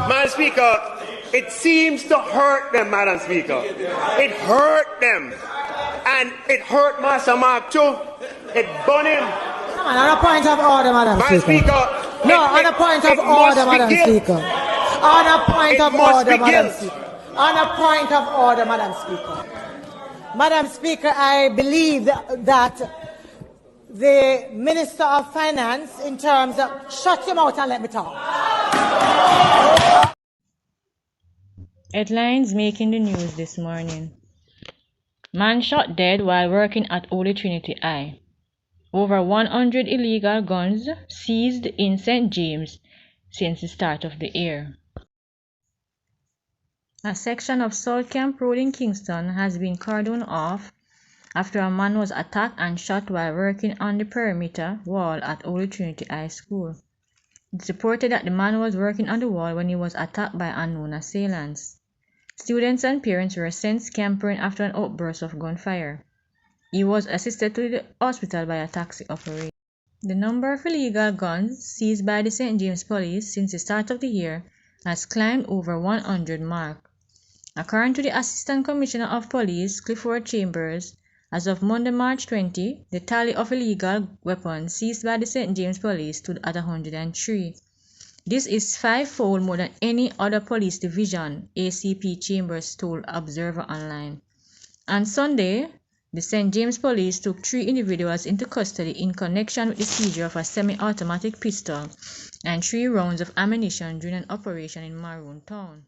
Madam Speaker, it seems to hurt them, Madam Speaker. It hurt them. And it hurt Master Mark too. It burned him. On a point of order, Madam Speaker. No, on a point of order, Madam Speaker. On a point of order, Madam Speaker. On a point of order, Madam Speaker. Madam Speaker, I believe that the Minister of Finance, in terms of... Shut your mouth and let me talk. Headlines making the news this morning. Man shot dead while working at Holy Trinity High. Over 100 illegal guns seized in St. James since the start of the year. A section of Salt Camp Road in Kingston has been cordoned off after a man was attacked and shot while working on the perimeter wall at Holy Trinity High School. It's reported that the man was working on the wall when he was attacked by unknown assailants. Students and parents were sent scampering after an outburst of gunfire. He was assisted to the hospital by a taxi operator. The number of illegal guns seized by the St. James Police since the start of the year has climbed over 100 mark. According to the Assistant Commissioner of Police, Clifford Chambers, as of Monday, March 20, the tally of illegal weapons seized by the St. James Police stood at 103. This is fivefold more than any other police division, ACP Chambers told Observer Online. On Sunday, the St. James Police took 3 individuals into custody in connection with the seizure of a semi-automatic pistol and 3 rounds of ammunition during an operation in Maroon Town.